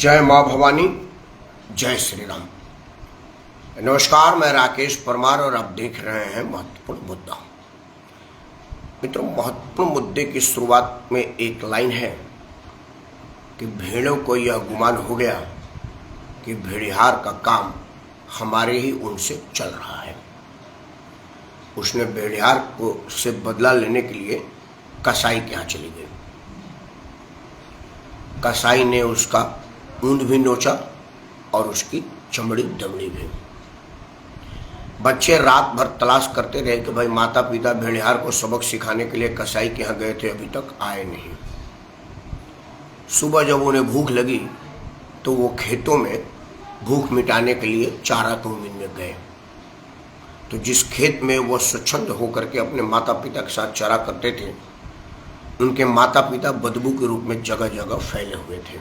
जय माँ भवानी, जय श्री राम। नमस्कार, मैं राकेश परमार और आप देख रहे हैं महत्वपूर्ण मुद्दा। मित्रों, महत्वपूर्ण मुद्दे की शुरुआत में एक लाइन है कि भेड़ों को यह गुमान हो गया कि भेड़िहार का काम हमारे ही उनसे चल रहा है। उसने भेड़िहार को से बदला लेने के लिए कसाई के यहाँ चली गई। कसाई ने उसका ऊंट भी नोचा और उसकी चमड़ी दमड़ी भी। बच्चे रात भर तलाश करते रहे कि भाई माता पिता भेड़िहार को सबक सिखाने के लिए कसाई के यहाँ गए थे, अभी तक आए नहीं। सुबह जब उन्हें भूख लगी तो वो खेतों में भूख मिटाने के लिए चारा तोड़ने में गए। तो जिस खेत में वो स्वच्छंद होकर के अपने माता पिता के साथ चरा करते थे, उनके माता पिता बदबू के रूप में जगह जगह फैले हुए थे।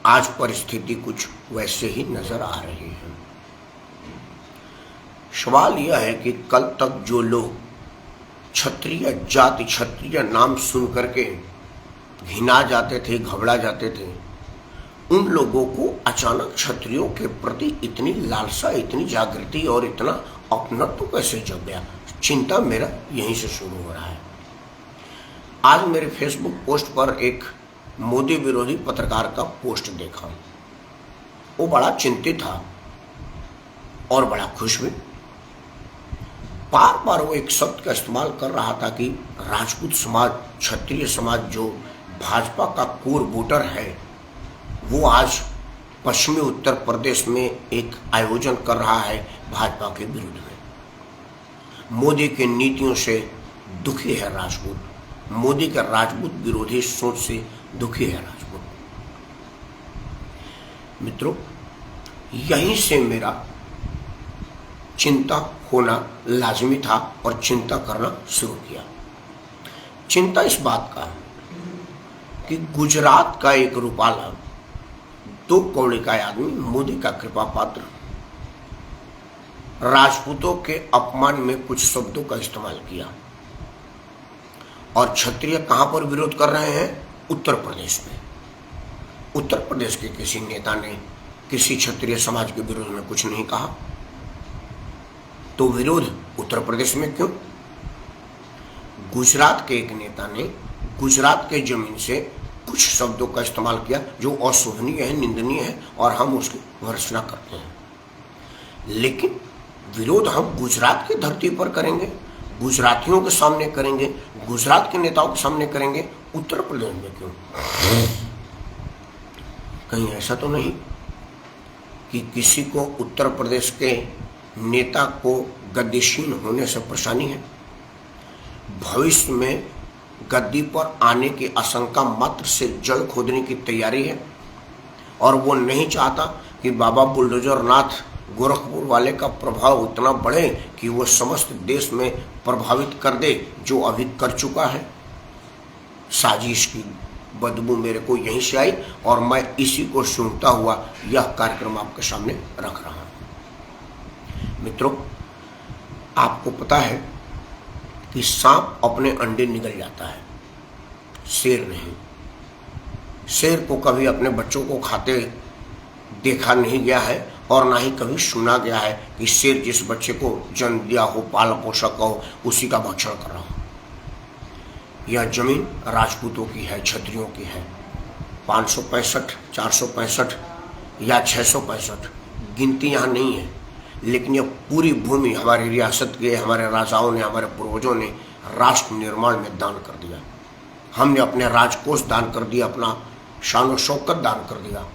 आज परिस्थिति कुछ वैसे ही नजर आ रही है। सवाल यह है कि कल तक जो लोग क्षत्रिय जाति, क्षत्रिय नाम सुन करके घिना जाते थे, घबरा जाते थे, उन लोगों को अचानक क्षत्रियों के प्रति इतनी लालसा, इतनी जागृति और इतना अपनत्व कैसे जग गया? चिंता मेरा यहीं से शुरू हो रहा है। आज मेरे फेसबुक पोस्ट पर एक मोदी विरोधी पत्रकार का पोस्ट देखा। वो बड़ा चिंतित था और बड़ा खुश भी। बार बार वो एक शब्द का इस्तेमाल कर रहा था कि राजपूत समाज, क्षत्रिय समाज जो भाजपा का कोर वोटर है, वो आज पश्चिमी उत्तर प्रदेश में एक आयोजन कर रहा है भाजपा के विरुद्ध में। मोदी की नीतियों से दुखी है राजपूत, मोदी के राजपूत विरोधी सोच से दुखी है राजपूत। मित्रों, यहीं से मेरा चिंता होना लाजमी था और चिंता करना शुरू किया। चिंता इस बात का कि गुजरात का एक रूपाला, 2 कौड़ी का आदमी, मोदी का कृपा पात्र, राजपूतों के अपमान में कुछ शब्दों का इस्तेमाल किया। और क्षत्रिय कहां पर विरोध कर रहे हैं? उत्तर प्रदेश में। उत्तर प्रदेश के किसी नेता ने किसी क्षत्रिय समाज के विरोध में कुछ नहीं कहा, तो विरोध उत्तर प्रदेश में क्यों? गुजरात के एक नेता ने गुजरात के जमीन से कुछ शब्दों का इस्तेमाल किया जो अशोभनीय है, निंदनीय है और हम उसकी भर्त्सना करते हैं। लेकिन विरोध हम गुजरात की धरती पर करेंगे, गुजरातियों के सामने करेंगे, गुजरात के नेताओं के सामने करेंगे, उत्तर प्रदेश में क्यों? कहीं ऐसा तो नहीं कि किसी को उत्तर प्रदेश के नेता को गद्दीशीन होने से परेशानी है? भविष्य में गद्दी पर आने की आशंका मात्र से जड़ खोदने की तैयारी है और वो नहीं चाहता कि बाबा बुलडोजर नाथ गोरखपुर वाले का प्रभाव उतना बढ़े कि वो समस्त देश में प्रभावित कर दे जो अभी कर चुका है। साजिश की बदबू मेरे को यहीं से आई और मैं इसी को सूंघता हुआ यह कार्यक्रम आपके सामने रख रहा हूं। मित्रों, आपको पता है कि सांप अपने अंडे निगल जाता है, शेर नहीं। शेर को कभी अपने बच्चों को खाते देखा नहीं गया है और ना ही कभी सुना गया है कि शेर जिस बच्चे को जन्म दिया हो, पाल पोषक हो, उसी का भक्षण कर रहा हो। यह जमीन राजपूतों की है, क्षत्रियों की है। 565, 465 या 665 गिनती यहाँ नहीं है, लेकिन यह पूरी भूमि हमारी रियासत के, हमारे राजाओं ने, हमारे पूर्वजों ने राष्ट्र निर्माण में दान कर दिया। हमने अपने राजकोष दान कर दिया, अपना शान शौकत दान कर दिया,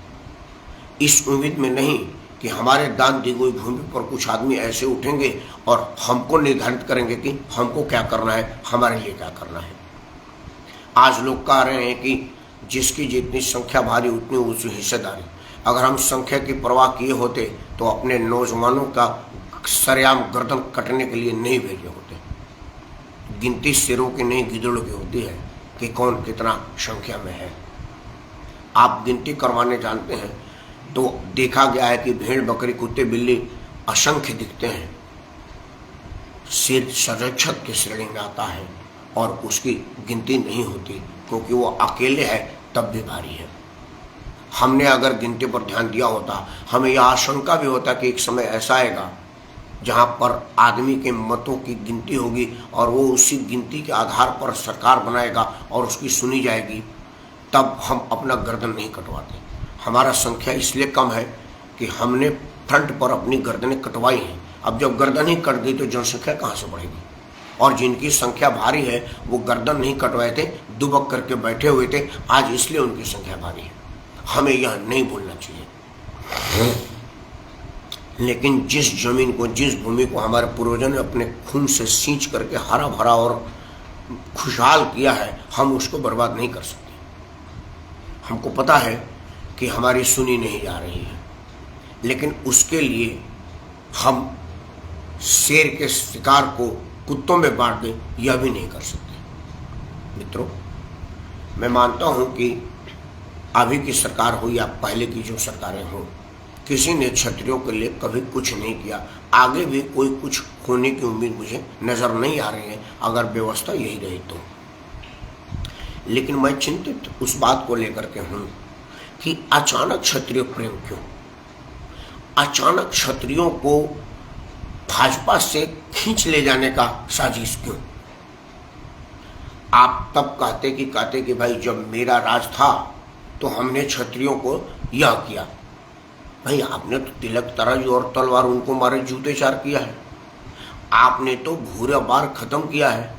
इस उम्मीद में नहीं कि हमारे दान दी गई भूमि पर कुछ आदमी ऐसे उठेंगे और हमको निर्धारित करेंगे कि हमको क्या करना है, हमारे लिए क्या करना है। आज लोग कह रहे हैं कि जिसकी जितनी संख्या भारी उतनी ऊंची हिस्सेदारी। अगर हम संख्या की परवाह किए होते तो अपने नौजवानों का सरेआम गर्दन कटने के लिए नहीं भेजे होते। गिनती शेरों की नहीं, गिदड़ों की होती है कि कौन कितना संख्या में है। आप गिनती करवाने जानते हैं तो देखा गया है कि भेड़, बकरी, कुत्ते, बिल्ली असंख्य दिखते हैं, शेर संरक्षक की श्रेणी में आता है और उसकी गिनती नहीं होती क्योंकि वो अकेले है तब भी भारी है। हमने अगर गिनती पर ध्यान दिया होता, हमें यह आशंका भी होता कि एक समय ऐसा आएगा जहां पर आदमी के मतों की गिनती होगी और वो उसी गिनती के आधार पर सरकार बनाएगा और उसकी सुनी जाएगी, तब हम अपना गर्दन नहीं कटवाते। हमारा संख्या इसलिए कम है कि हमने फ्रंट पर अपनी गर्दनें कटवाई हैं। अब जब गर्दन ही कट गई तो जनसंख्या कहाँ से बढ़ेगी? और जिनकी संख्या भारी है वो गर्दन नहीं कटवाए थे, दुबक करके बैठे हुए थे, आज इसलिए उनकी संख्या भारी है। हमें यह नहीं भूलना चाहिए। लेकिन जिस जमीन को, जिस भूमि को हमारे पूर्वजों ने अपने खून से सींच करके हरा भरा और खुशहाल किया है, हम उसको बर्बाद नहीं कर सकते। हमको पता है कि हमारी सुनी नहीं जा रही है, लेकिन उसके लिए हम शेर के शिकार को कुत्तों में बांट दें, यह भी नहीं कर सकते। मित्रों, मैं मानता हूं कि अभी की सरकार हो या पहले की जो सरकारें हों, किसी ने क्षत्रियों के लिए कभी कुछ नहीं किया। आगे भी कोई कुछ होने की उम्मीद मुझे नजर नहीं आ रही है, अगर व्यवस्था यही रही तो। लेकिन मैं चिंतित उस बात को लेकर के हूं कि अचानक क्षत्रिय प्रेम क्यों? अचानक क्षत्रियों को भाजपा से खींच ले जाने का साजिश क्यों? आप तब कहते कि भाई जब मेरा राज था तो हमने क्षत्रियों को यह किया। भाई आपने तो तिलक तराजू और तलवार उनको मारे, जूते चार किया है। आपने तो भूरे बार खत्म किया है।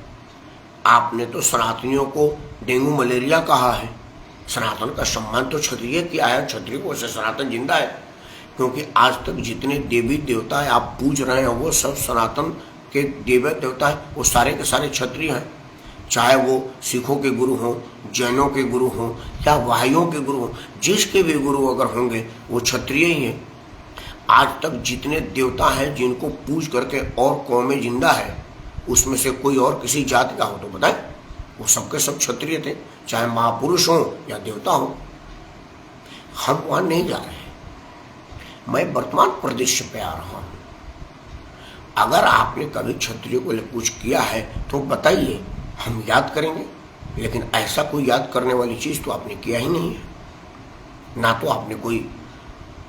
आपने तो सनातनियों को डेंगू मलेरिया कहा है। सनातन का सम्मान तो क्षत्रिय किया है, क्षत्रिय को से सनातन जिंदा है। क्योंकि आज तक जितने देवी देवता है आप पूज रहे हैं वो सब सनातन के देवी देवता है, वो सारे के सारे क्षत्रिय हैं। चाहे वो सिखों के गुरु हों, जैनों के गुरु हों या वाहियों के गुरु हों, जिसके भी गुरु अगर होंगे वो क्षत्रिय ही हैं। आज तक जितने देवता हैं जिनको पूज करके और कौमें जिंदा है, उसमें से कोई और किसी जाति का हो तो बताएं, वो सबके सब क्षत्रिय थे, चाहे महापुरुष हो या देवता हो। हम वहां नहीं जा रहे हैं। मैं वर्तमान परिदृश्य पे आ रहा हूं। अगर आपने कभी क्षत्रियों को कुछ किया है तो बताइए, हम याद करेंगे। लेकिन ऐसा कोई याद करने वाली चीज तो आपने किया ही नहीं है। ना तो आपने कोई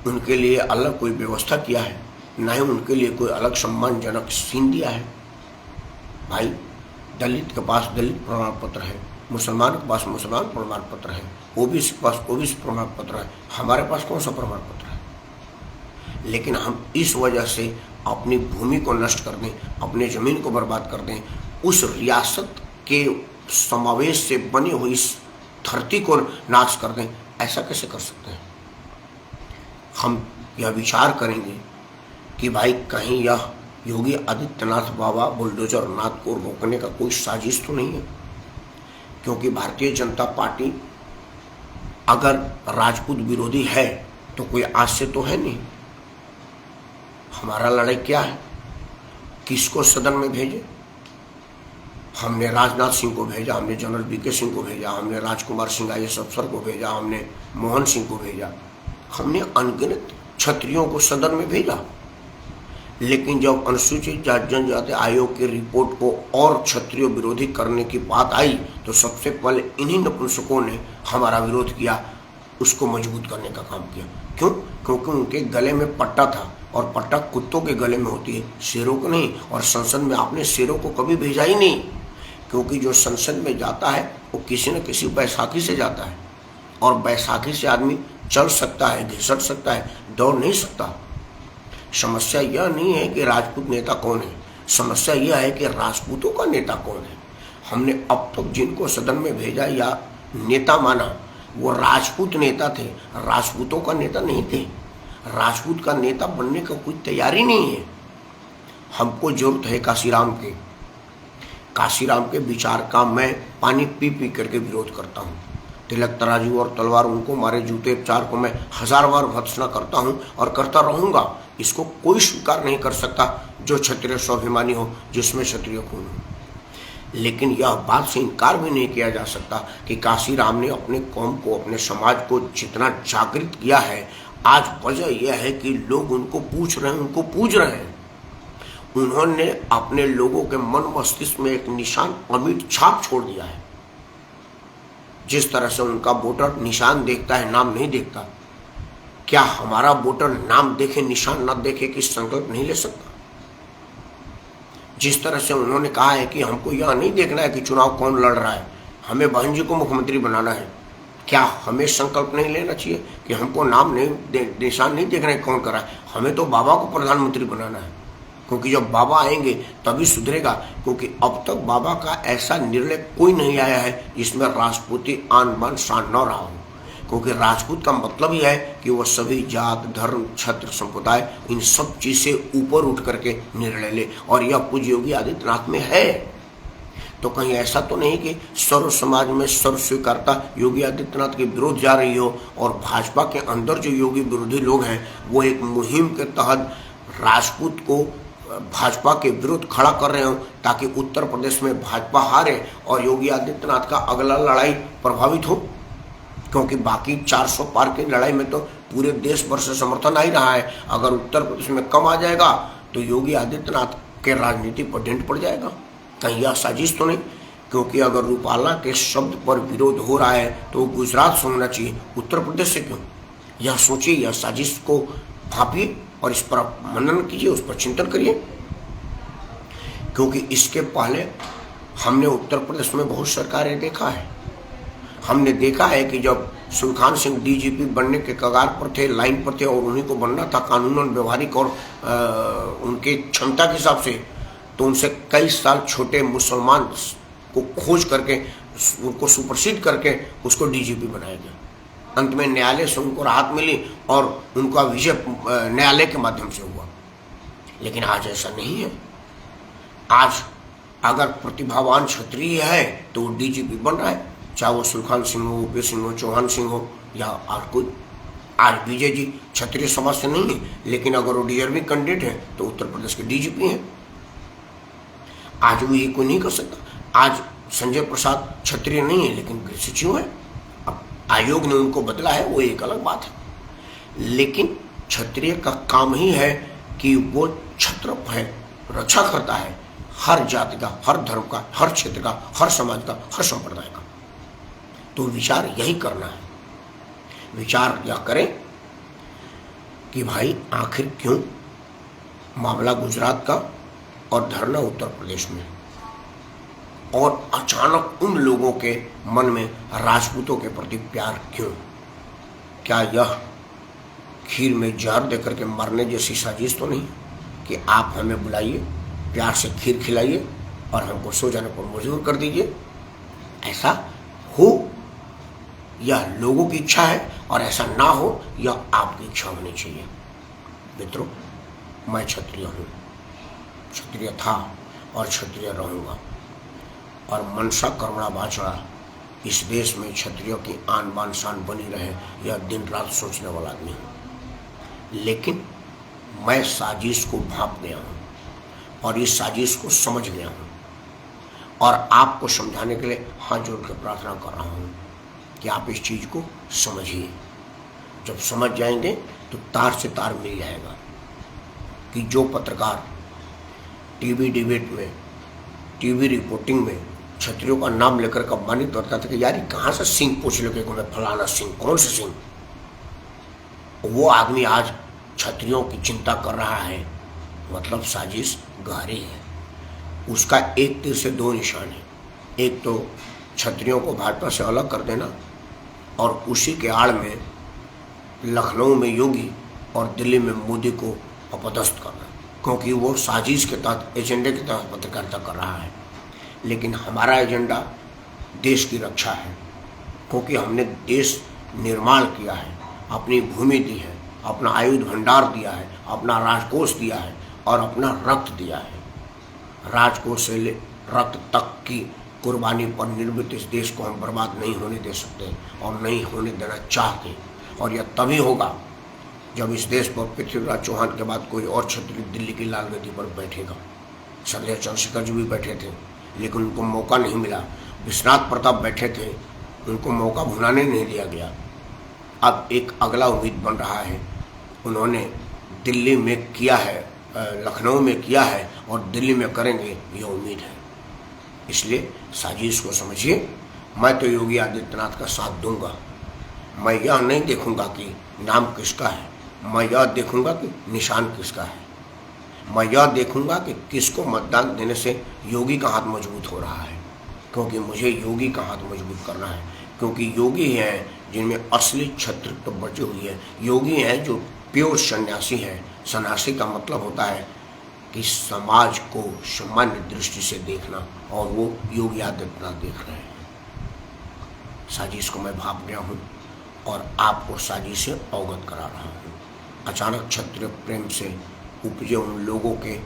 उनके लिए अलग कोई व्यवस्था किया है, ना ही उनके लिए कोई अलग सम्मानजनक सीन दिया है। भाई, दलित के पास दलित प्रमाण पत्र है, मुसलमान के पास मुसलमान प्रमाण पत्र है, ओबीसी के पास ओबीसी प्रमाण पत्र है, हमारे पास कौन सा प्रमाण पत्र है? लेकिन हम इस वजह से अपनी भूमि को नष्ट कर दें, अपने जमीन को बर्बाद कर दें, उस रियासत के समावेश से बनी हुई इस धरती को नाश कर दें, ऐसा कैसे कर सकते हैं? हम यह विचार करेंगे कि भाई कहीं यह योगी आदित्यनाथ बाबा बुलडोजर नाथ को रोकने का कोई साजिश तो नहीं है। क्योंकि भारतीय जनता पार्टी अगर राजपूत विरोधी है तो कोई आज से तो है नहीं। हमारा लड़ाई क्या है? किसको सदन में भेजे? हमने राजनाथ सिंह को भेजा, हमने जनरल वीके सिंह को भेजा, हमने राजकुमार सिंह IAS अफसर को भेजा, हमने मोहन सिंह को भेजा, हमने अनगिनत क्षत्रियों को सदन में भेजा। लेकिन जब अनुसूचित जनजाति आयोग की रिपोर्ट को और क्षत्रिय विरोधी करने की बात आई तो सबसे पहले इन्हीं नपुंसकों ने हमारा विरोध किया, उसको मजबूत करने का काम किया। क्यों? क्योंकि उनके गले में पट्टा था और पट्टा कुत्तों के गले में होती है, शेरों को नहीं। और संसद में आपने शेरों को कभी भेजा ही नहीं, क्योंकि जो संसद में जाता है वो किसी न किसी बैसाखी से जाता है, और बैसाखी से आदमी चल सकता है, घिसट सकता है, दौड़ नहीं सकता। समस्या यह नहीं है कि राजपूत नेता कौन है, समस्या यह है कि राजपूतों का नेता कौन है। हमने अब तक जिनको सदन में भेजा या नेता माना वो राजपूत नेता थे, राजपूतों का नेता नहीं थे। राजपूत का नेता बनने का कोई तैयारी नहीं है। हमको जरूरत है काशीराम के। काशीराम के विचार का मैं पानी पी पी करके विरोध करता हूँ। तिलक तराजू और तलवार उनको मारे, जूते चार को मैं 1000 बार भत्सना करता हूँ और करता रहूंगा। इसको कोई स्वीकार नहीं कर सकता जो क्षत्रिय स्वाभिमानी हो, जिसमें क्षत्रिय खून हो। लेकिन यह बात से इनकार भी नहीं किया जा सकता कि काशीराम ने अपने कौम को, अपने समाज को जितना जागृत किया है, आज वजह यह है कि लोग उनको पूछ रहे हैं, उनको पूज रहे हैं। उन्होंने अपने लोगों के मन मस्तिष्क में एक निशान, अमिट छाप छोड़ दिया है। जिस तरह से उनका वोटर निशान देखता है, नाम नहीं देखता, क्या हमारा वोटर नाम देखे निशान न देखे कि संकल्प नहीं ले सकता? जिस तरह से उन्होंने कहा है कि हमको यह नहीं देखना है कि चुनाव कौन लड़ रहा है, हमें बहन जी को मुख्यमंत्री बनाना है, क्या हमें संकल्प नहीं लेना चाहिए कि हमको नाम नहीं निशान नहीं देखना है कौन कर रहा है, हमें तो बाबा को प्रधानमंत्री बनाना है? क्योंकि जब बाबा आएंगे तभी सुधरेगा। क्योंकि अब तक बाबा का ऐसा निर्णय कोई नहीं आया है जिसमें राजपूती आन बान शान न रहा हो। क्योंकि राजपूत का मतलब ही है कि वह सभी जात धर्म छत्र संप्रदाय इन सब चीज से ऊपर उठ करके निर्णय ले, और यह पूज्य योगी आदित्यनाथ में है। तो कहीं ऐसा तो नहीं कि सर्व समाज में सर्व स्वीकारता योगी आदित्यनाथ के विरोध जा रही हो, और भाजपा के अंदर जो योगी विरोधी लोग हैं वो एक मुहिम के तहत राजपूत को भाजपा के विरुद्ध खड़ा कर रहे हो, ताकि उत्तर प्रदेश में भाजपा हारे और योगी आदित्यनाथ का अगला लड़ाई प्रभावित हो। क्योंकि बाकी 400 पार की लड़ाई में तो पूरे देश भर से समर्थन आ ही रहा है। अगर उत्तर प्रदेश में कम आ जाएगा तो योगी आदित्यनाथ के राजनीति पर डेंट पड़ जाएगा। कहीं यह साजिश तो नहीं? क्योंकि अगर रूपाला के शब्द पर विरोध हो रहा है तो गुजरात से होना चाहिए, उत्तर प्रदेश से क्यों? यह सोचिए, यह साजिश को भापिए और इस पर मनन कीजिए, उस पर चिंतन करिए। क्योंकि इसके पहले हमने उत्तर प्रदेश में बहुत सरकारें देखा है। हमने देखा है कि जब सुलखान सिंह डीजीपी बनने के कगार पर थे, लाइन पर थे, और उन्हीं को बनना था कानूनन व्यवहारिक और उनके क्षमता के हिसाब से, तो उनसे कई साल छोटे मुसलमान को खोज करके उनको सुपरसीड करके उसको डीजीपी बनाया गया। अंत में न्यायालय से उनको राहत मिली और उनका विजय न्यायालय के माध्यम से हुआ। लेकिन आज ऐसा नहीं है। आज अगर प्रतिभावान क्षत्रिय है तो वो डीजीपी बन रहा है, चाहे वो सुलखान सिंह हो, ऊपी सिंह हो, चौहान सिंह हो या और कोई। आज विजय जी क्षत्रिय समाज से नहीं है, लेकिन अगर वो डिजर्विंग कैंडिडेट है तो उत्तर प्रदेश के डीजीपी हैं। आज वो ये कोई नहीं कर सकता। आज संजय प्रसाद क्षत्रिय नहीं है लेकिन गृह सचिव है। अब आयोग ने उनको बदला है, वो एक अलग बात है। लेकिन क्षत्रिय का काम ही है कि वो छत्र है, रक्षा करता है हर जाति का, हर धर्म का, हर क्षेत्र का, हर समाज का, हर संप्रदाय का। तो विचार यही करना है। विचार यह करें कि भाई आखिर क्यों मामला गुजरात का और धरना उत्तर प्रदेश में, और अचानक उन लोगों के मन में राजपूतों के प्रति प्यार क्यों? क्या यह खीर में जहर देकर के मरने जैसी साजिश तो नहीं कि आप हमें बुलाइए, प्यार से खीर खिलाइए और हमको सो जाने पर मजबूर कर दीजिए? ऐसा हो यह लोगों की इच्छा है, और ऐसा ना हो यह आपकी इच्छा होनी चाहिए। मित्रों, मैं क्षत्रिय हूँ, क्षत्रिय था और क्षत्रिय रहूँगा, और मनसा करुणा वाचा इस देश में क्षत्रियों की आन बान शान बनी रहे, यह दिन रात सोचने वाला आदमी हूँ। लेकिन मैं साजिश को भांप गया हूँ और इस साजिश को समझ गया हूँ, और आपको समझाने के लिए हाथ जोड़ कर प्रार्थना कर रहा हूँ कि आप इस चीज़ को समझिए। जब समझ जाएंगे तो तार से तार मिल जाएगा कि जो पत्रकार टीवी डिबेट में, टीवी रिपोर्टिंग में क्षत्रियों का नाम लेकर के अपमानित करता था कि यार कहाँ से सिंह पूछ लो कि मैं फलाना सिंह, कौन से सिंह, वो आदमी आज क्षत्रियों की चिंता कर रहा है। मतलब साजिश गहरी है। उसका एक तीर से दो निशान है। एक तो क्षत्रियों को भाजपा से अलग कर देना, और उसी के आड़ में लखनऊ में योगी और दिल्ली में मोदी को अपदस्थ करना, क्योंकि वो साजिश के तहत, एजेंडे के तहत पत्रकारिता कर रहा है। लेकिन हमारा एजेंडा देश की रक्षा है, क्योंकि हमने देश निर्माण किया है, अपनी भूमि दी है, अपना आयुध भंडार दिया है, अपना राजकोष दिया है और अपना रक्त दिया है। राजकोष से रक्त तक की कुर्बानी पर निर्मित इस देश को हम बर्बाद नहीं होने दे सकते और नहीं होने देना चाहते। और यह तभी होगा जब इस देश पर पृथ्वीराज चौहान के बाद कोई और क्षत्रिय दिल्ली की लाल गद्दी पर बैठेगा। सरदार चंद्रशेखर जी भी बैठे थे लेकिन उनको मौका नहीं मिला। विश्वनाथ प्रताप बैठे थे, उनको मौका भुनाने नहीं दिया गया। अब एक अगला उम्मीद बन रहा है, उन्होंने दिल्ली में किया है, लखनऊ में किया है और दिल्ली में करेंगे, ये उम्मीद है। इसलिए साजिश को समझिए मैं तो योगी आदित्यनाथ का साथ दूंगा। मैं यह नहीं देखूंगा कि नाम किसका है, मैं यह देखूंगा कि निशान किसका है। मैं यह देखूंगा कि किसको मतदान देने से योगी का हाथ मजबूत हो रहा है, क्योंकि मुझे योगी का हाथ मजबूत करना है। क्योंकि योगी हैं जिनमें असली क्षत्रित्व बची हुई है, योगी हैं जो प्योर सन्यासी हैं। सन्यासी का मतलब होता है कि समाज को सामान्य दृष्टि से देखना, और वो योगी आदित्यनाथ देख रहे हैं। साजिश को मैं भाप गया हूँ और आपको साजिश से अवगत करा रहा हूँ। अचानक क्षत्रिय प्रेम से उपजे उन लोगों के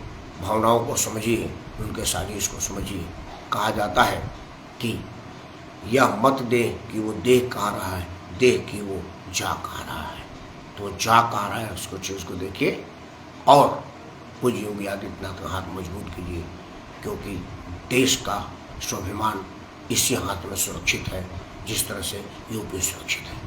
भावनाओं को समझिए, उनके साजिश को समझिए। कहा जाता है कि यह मत दे कि वो देख कहाँ रहा है, देख कि वो जा कहाँ रहा है। तो जा कहाँ रहा है उसको चीज़ को देखिए और पूज्य योगी आदित्यनाथ का हाथ मजबूत कीजिए, क्योंकि देश का स्वाभिमान इसी हाथ में सुरक्षित है जिस तरह से यूपी सुरक्षित है।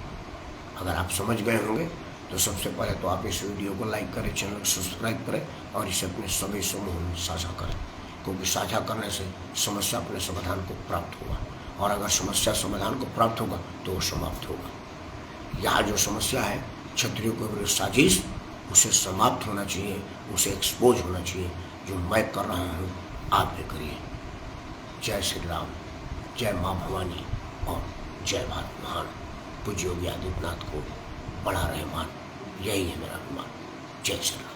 अगर आप समझ गए होंगे तो सबसे पहले तो आप इस वीडियो को लाइक करें, चैनल को सब्सक्राइब करें और इसे अपने सभी समूह में साझा करें, क्योंकि साझा करने से समस्या अपने समाधान को प्राप्त होगा, और अगर समस्या समाधान को प्राप्त होगा तो वो समाप्त होगा। यहाँ जो समस्या है क्षत्रियों के विरुद्ध साजिश, उसे समाप्त होना चाहिए, उसे एक्सपोज होना चाहिए। जो मैं कर रहा हूँ आप भी करिए। जय श्री राम, जय माँ भवानी और जय भारत महान। पूज्य योगी आदित्यनाथ को बड़ा रहमान, यही है मेरा अभिमान। जय श्री राम।